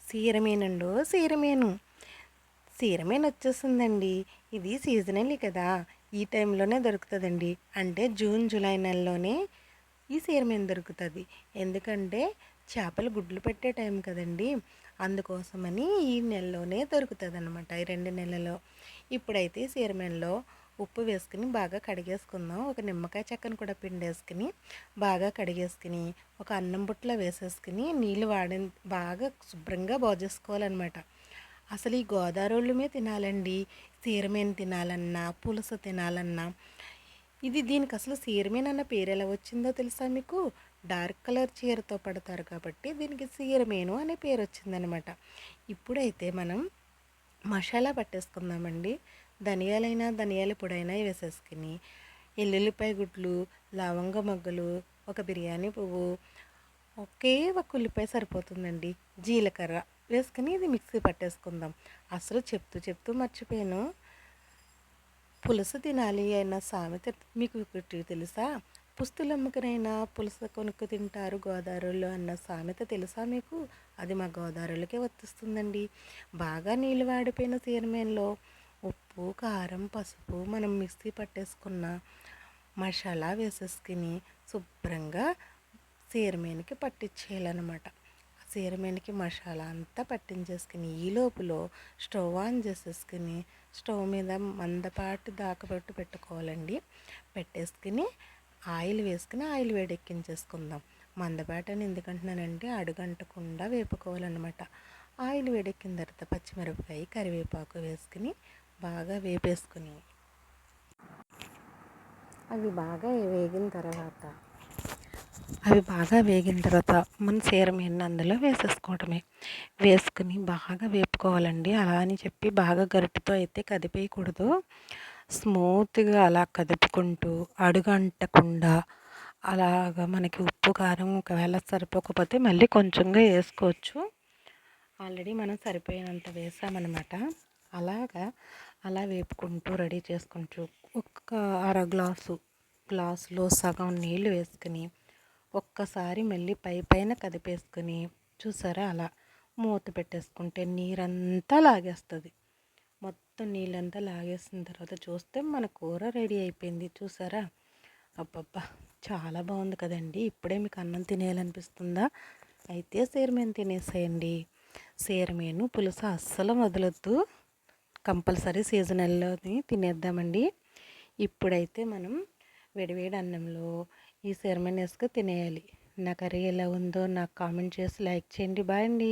సీరమేనండో సీరమేను. సీరమేను వచ్చేసిందండి. ఇది సీజనల్ కదా! ఈ టైంలోనే దొరుకుతదండి. అంటే జూన్, జూలై నెలలోనే ఈ సీరమేను దొరుకుతది. ఎందుకంటే చేపలు గుడ్లు పెట్టే టైం కదండీ! అందుకోసమని ఈ నెలలోనే దొరుకుతదనమాట. ఈ 2 నెలల్లో. ఇప్పుడైతే సీరమేనులో ఉప్పు వేసుకుని బాగా కడిగేసుకుందాం. ఒక నిమ్మకాయ చెక్కను కూడా పిండేసుకుని బాగా కడిగేసుకుని ఒక అన్నం బుట్టలో వేసేసుకుని నీళ్ళు బాగా శుభ్రంగా చేసుకోవాలన్నమాట. అసలు ఈ గోదావరోళ్ళమే తినాలండి. సీరమేను తినాలన్నా, పులస తినాలన్నా. దీనికి అసలు సీరమేను అన్న పేరు ఎలా వచ్చిందో తెలుసా మీకు? డార్క్ కలర్ చీరతో పడతారు కాబట్టి దీనికి సీరమేను అనే పేరు వచ్చిందనమాట. ఇప్పుడైతే మనం మసాలా పట్టేసుకుందామండి. ధనియాల పొడైనా వేసేసుకుని ఎల్లుల్లిపాయ గుడ్లు, లవంగ మొగ్గలు, ఒక బిర్యానీ పువ్వు, ఒకే ఒక ఉల్లిపాయ సరిపోతుందండి, జీలకర్ర వేసుకుని ఇది మిక్సీ పట్టేసుకుందాం. అసలు చెప్తూ మర్చిపోయాను. పులస తినాలి అన్న సామెత మీకు ఒకటి తెలుసా? పుస్తులమ్మకనైనా పులస కొనుక్కు తింటారు గోదావరిలో అన్న సామెత తెలుసా మీకు? అది మా గోదావరిలోకే వర్తిస్తుందండి. బాగా నీళ్ళు వాడిపోయిన సీరమేన్లో ఉప్పు, కారం, పసుపు మనం మిక్సీ పట్టేసుకున్న మసాలా వేసేసుకుని శుభ్రంగా సీరమేనికి పట్టించేయాలన్నమాట. సీరమేనికి మసాలా అంతా పట్టించేసుకుని ఈ లోపులో స్టవ్ ఆన్ చేసేసుకుని స్టవ్ మీద మందపాటి పెట్టుకోవాలండి. పెట్టేసుకుని ఆయిల్ వేసుకుని ఆయిల్ వేడెక్కించేసుకుందాం. మందపాటని ఎందుకంటున్నానంటే అడుగంటకుండా వేపుకోవాలన్నమాట. ఆయిల్ వేడెక్కిన తర్వాత పచ్చిమిరపకాయ, కరివేపాకు వేసుకుని బాగా వేపేసుకుని అవి బాగా వేగిన తర్వాత మన సీరమేన్ని అందులో వేసేసుకోవటమే. వేసుకుని బాగా వేపుకోవాలండి. అలా అని చెప్పి బాగా గరిటెతో అయితే కదిపేయకూడదు. స్మూత్గా అలా కదుపుకుంటూ అడుగంటకుండా అలాగా మనకి ఉప్పు, కారం ఒకవేళ సరిపోకపోతే మళ్ళీ కొంచెంగా వేసుకోవచ్చు. ఆల్రెడీ మనం సరిపోయినంత వేసామన్నమాట. అలా వేపుకుంటూ రెడీ చేసుకుంటూ ఒక్క గ్లాసులో సగం నీళ్ళు వేసుకుని ఒక్కసారి మళ్ళీ పైన కదిపేసుకుని చూసారా అలా మూత పెట్టేసుకుంటే నీరంతా లాగేస్తుంది. మొత్తం నీళ్ళంతా లాగేసిన తర్వాత చూస్తే మన కూర రెడీ అయిపోయింది. చూసారా? అబ్బబ్బా, చాలా బాగుంది కదండి. ఇప్పుడే మీకు అన్నం తినేయాలనిపిస్తుందా? అయితే సీరమేను తినేసేయండి. సీరమేను పులుసు అస్సలు వదలొద్దు. కంపల్సరీ సీజనల్లోని తినేద్దామండి. ఇప్పుడైతే మనం వేడివేడి అన్నంలో ఈ సీరమేను వేసుకొని తినేయాలి. నా కర్రీ ఎలా ఉందో నాకు కామెంట్ చేసి లైక్ చేయండి. బాయ్ అండి.